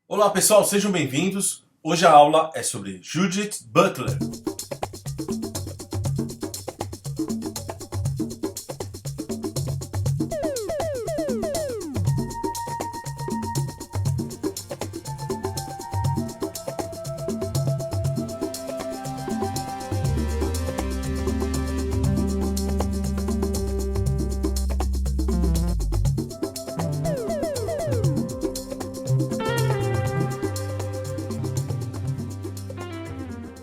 Olá pessoal, sejam bem-vindos. Hoje a aula é sobre Judith Butler.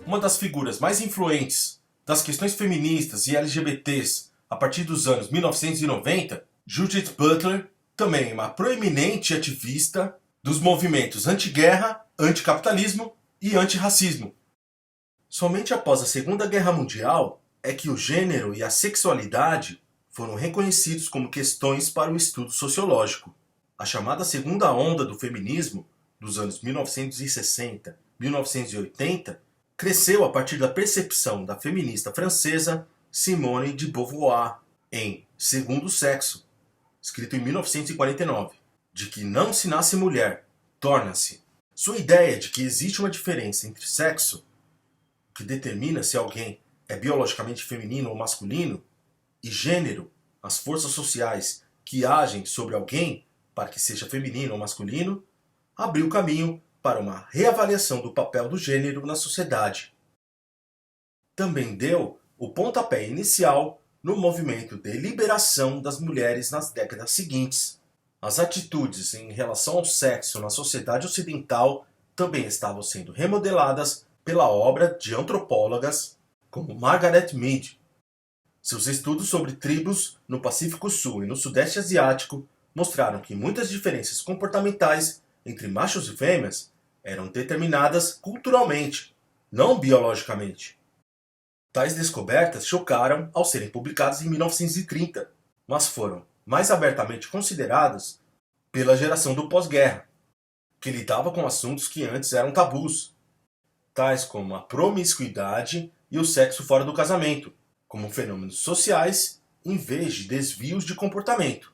Uma das figuras mais influentes das questões feministas e LGBTs a partir dos anos 1990, Judith Butler também é uma proeminente ativista dos movimentos anti-guerra, anticapitalismo e antirracismo. Somente após a Segunda Guerra Mundial é que o gênero e a sexualidade foram reconhecidos como questões para o estudo sociológico. A chamada segunda onda do feminismo, dos anos 1960 e 1980, cresceu a partir da percepção da feminista francesa Simone de Beauvoir em Segundo Sexo, escrito em 1949, de que não se nasce mulher, torna-se. Sua ideia de que existe uma diferença entre sexo, que determina se alguém é biologicamente feminino ou masculino, e gênero, as forças sociais que agem sobre alguém para que seja feminino ou masculino, abriu caminho para uma reavaliação do papel do gênero na sociedade. Também deu o pontapé inicial no movimento de liberação das mulheres nas décadas seguintes. As atitudes em relação ao sexo na sociedade ocidental também estavam sendo remodeladas pela obra de antropólogas como Margaret Mead. Seus estudos sobre tribos no Pacífico Sul e no Sudeste Asiático mostraram que muitas diferenças comportamentais entre machos e fêmeas eram determinadas culturalmente, não biologicamente. Tais descobertas chocaram ao serem publicadas em 1930, mas foram mais abertamente consideradas pela geração do pós-guerra, que lidava com assuntos que antes eram tabus, tais como a promiscuidade e o sexo fora do casamento, como fenômenos sociais em vez de desvios de comportamento.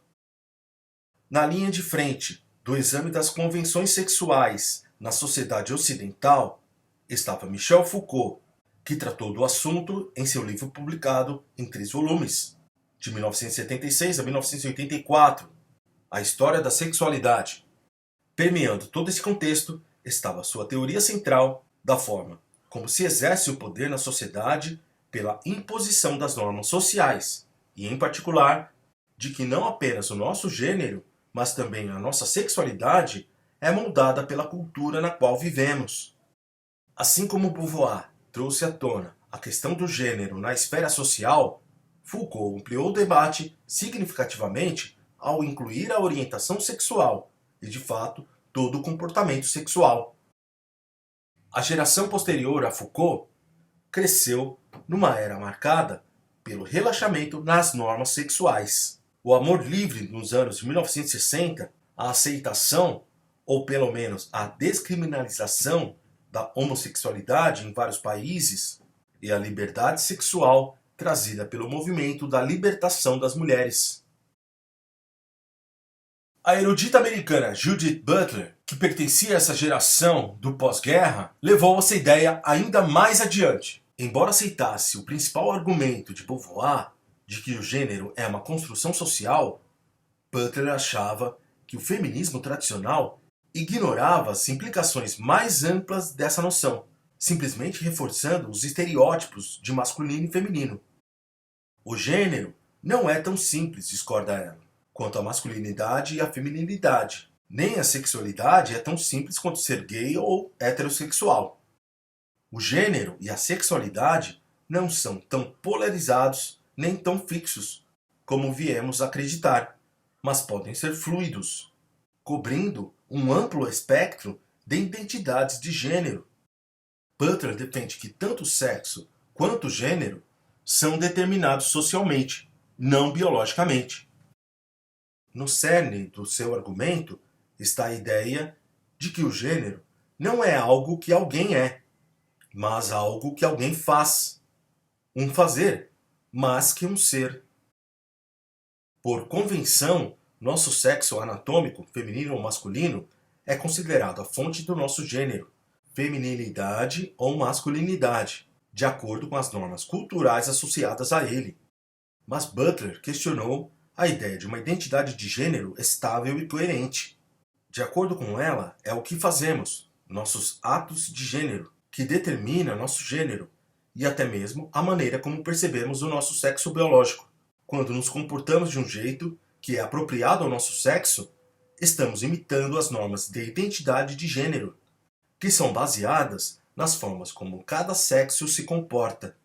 Na linha de frente do exame das convenções sexuais na sociedade ocidental estava Michel Foucault, que tratou do assunto em seu livro publicado em 3 volumes, de 1976 a 1984, A História da Sexualidade. Permeando todo esse contexto estava sua teoria central da forma como se exerce o poder na sociedade pela imposição das normas sociais, e em particular, de que não apenas o nosso gênero, mas também a nossa sexualidade é moldada pela cultura na qual vivemos. Assim como Beauvoir trouxe à tona a questão do gênero na esfera social, Foucault ampliou o debate significativamente ao incluir a orientação sexual e, de fato, todo o comportamento sexual. A geração posterior a Foucault cresceu numa era marcada pelo relaxamento nas normas sexuais. O amor livre nos anos de 1960, a aceitação, ou pelo menos a descriminalização da homossexualidade em vários países, e a liberdade sexual trazida pelo movimento da libertação das mulheres. A erudita americana Judith Butler, que pertencia a essa geração do pós-guerra, levou essa ideia ainda mais adiante. Embora aceitasse o principal argumento de Beauvoir, de que o gênero é uma construção social, Butler achava que o feminismo tradicional ignorava as implicações mais amplas dessa noção, simplesmente reforçando os estereótipos de masculino e feminino. O gênero não é tão simples, discorda ela, quanto a masculinidade e a feminilidade. Nem a sexualidade é tão simples quanto ser gay ou heterossexual. O gênero e a sexualidade não são tão polarizados nem tão fixos como viemos a acreditar, mas podem ser fluidos, cobrindo um amplo espectro de identidades de gênero. Butler defende que tanto o sexo quanto o gênero são determinados socialmente, não biologicamente. No cerne do seu argumento está a ideia de que o gênero não é algo que alguém é, mas algo que alguém faz. Um fazer, mas que um ser. Por convenção, nosso sexo anatômico, feminino ou masculino, é considerado a fonte do nosso gênero, feminilidade ou masculinidade, de acordo com as normas culturais associadas a ele. Mas Butler questionou a ideia de uma identidade de gênero estável e coerente. De acordo com ela, é o que fazemos, nossos atos de gênero, que determina nosso gênero, e até mesmo a maneira como percebemos o nosso sexo biológico. Quando nos comportamos de um jeito que é apropriado ao nosso sexo, estamos imitando as normas de identidade de gênero, que são baseadas nas formas como cada sexo se comporta.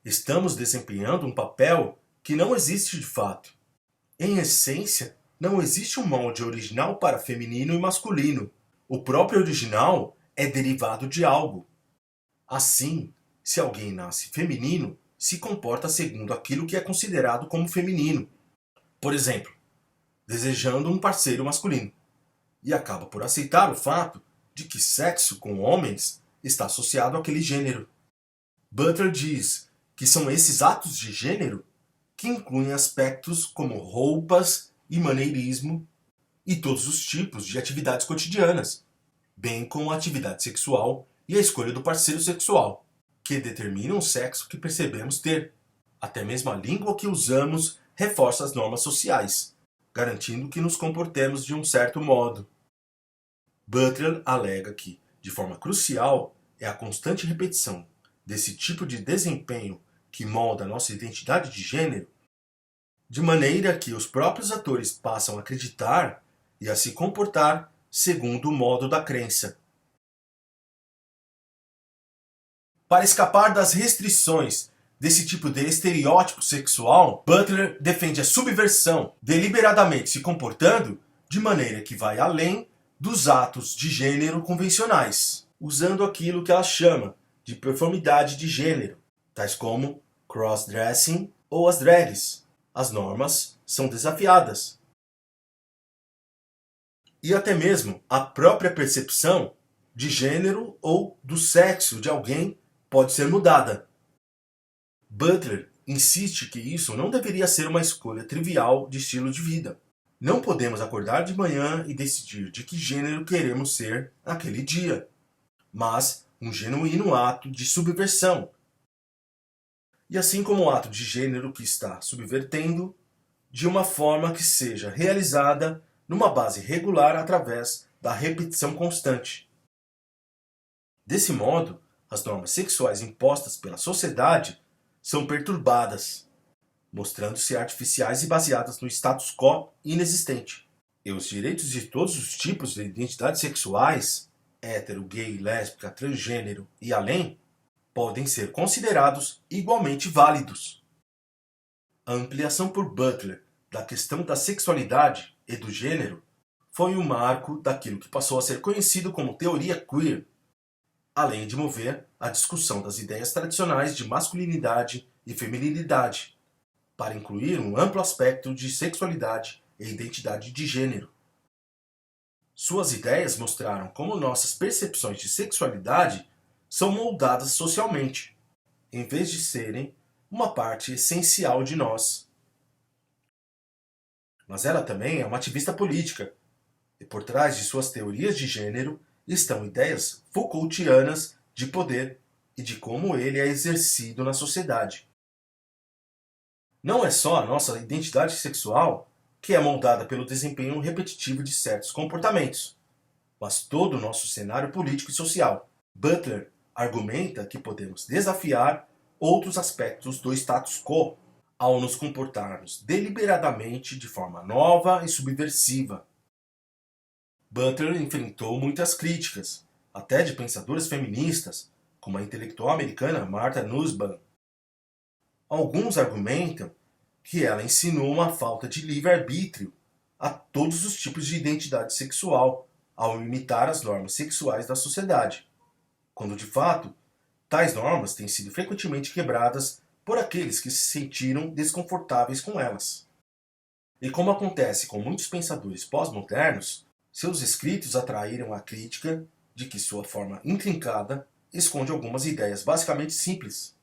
Estamos desempenhando um papel que não existe de fato. Em essência, não existe um molde original para feminino e masculino. O próprio original é derivado de algo. Assim, se alguém nasce feminino, se comporta segundo aquilo que é considerado como feminino. Por exemplo, desejando um parceiro masculino, e acaba por aceitar o fato de que sexo com homens está associado àquele gênero. Butler diz que são esses atos de gênero que incluem aspectos como roupas e maneirismo e todos os tipos de atividades cotidianas, bem como a atividade sexual e a escolha do parceiro sexual, que determinam o sexo que percebemos ter. Até mesmo a língua que usamos reforça as normas sociais, garantindo que nos comportemos de um certo modo. Butler alega que, de forma crucial, é a constante repetição desse tipo de desempenho que molda nossa identidade de gênero, de maneira que os próprios atores passam a acreditar e a se comportar segundo o modo da crença. Para escapar das restrições desse tipo de estereótipo sexual, Butler defende a subversão, deliberadamente se comportando de maneira que vai além dos atos de gênero convencionais, usando aquilo que ela chama de performidade de gênero, tais como cross-dressing ou as drags. As normas são desafiadas. E até mesmo a própria percepção de gênero ou do sexo de alguém pode ser mudada. Butler insiste que isso não deveria ser uma escolha trivial de estilo de vida. Não podemos acordar de manhã e decidir de que gênero queremos ser naquele dia, mas um genuíno ato de subversão. E assim como o ato de gênero que está subvertendo, de uma forma que seja realizada numa base regular através da repetição constante. Desse modo, as normas sexuais impostas pela sociedade são perturbadas, mostrando-se artificiais e baseadas no status quo inexistente. E os direitos de todos os tipos de identidades sexuais, hétero, gay, lésbica, transgênero e além, podem ser considerados igualmente válidos. A ampliação por Butler da questão da sexualidade e do gênero foi um marco daquilo que passou a ser conhecido como teoria queer, além de mover a discussão das ideias tradicionais de masculinidade e feminilidade, para incluir um amplo aspecto de sexualidade e identidade de gênero. Suas ideias mostraram como nossas percepções de sexualidade são moldadas socialmente, em vez de serem uma parte essencial de nós. Mas ela também é uma ativista política, e por trás de suas teorias de gênero estão ideias Foucaultianas de poder e de como ele é exercido na sociedade. Não é só a nossa identidade sexual que é moldada pelo desempenho repetitivo de certos comportamentos, mas todo o nosso cenário político e social. Butler argumenta que podemos desafiar outros aspectos do status quo ao nos comportarmos deliberadamente de forma nova e subversiva. Butler enfrentou muitas críticas, até de pensadoras feministas, como a intelectual americana Martha Nussbaum. Alguns argumentam que ela ensinou uma falta de livre-arbítrio a todos os tipos de identidade sexual ao imitar as normas sexuais da sociedade, quando de fato tais normas têm sido frequentemente quebradas por aqueles que se sentiram desconfortáveis com elas. E como acontece com muitos pensadores pós-modernos, seus escritos atraíram a crítica de que sua forma intrincada esconde algumas ideias basicamente simples.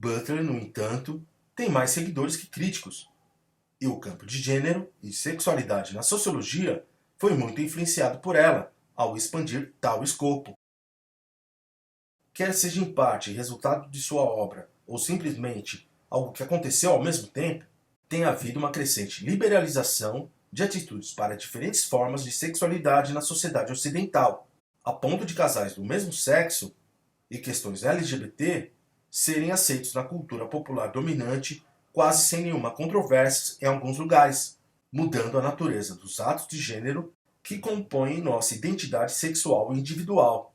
Butler, no entanto, tem mais seguidores que críticos, e o campo de gênero e sexualidade na sociologia foi muito influenciado por ela ao expandir tal escopo. Quer seja em parte resultado de sua obra ou simplesmente algo que aconteceu ao mesmo tempo, tem havido uma crescente liberalização de atitudes para diferentes formas de sexualidade na sociedade ocidental, a ponto de casais do mesmo sexo e questões LGBT serem aceitos na cultura popular dominante quase sem nenhuma controvérsia em alguns lugares, mudando a natureza dos atos de gênero que compõem nossa identidade sexual individual.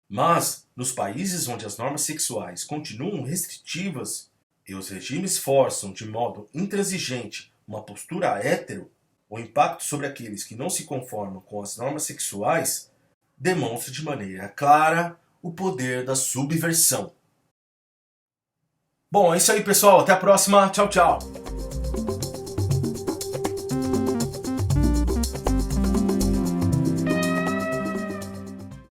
Mas, nos países onde as normas sexuais continuam restritivas e os regimes forçam de modo intransigente uma postura hétero, o impacto sobre aqueles que não se conformam com as normas sexuais demonstra de maneira clara o poder da subversão. Bom, é isso aí, pessoal. Até a próxima. Tchau, tchau.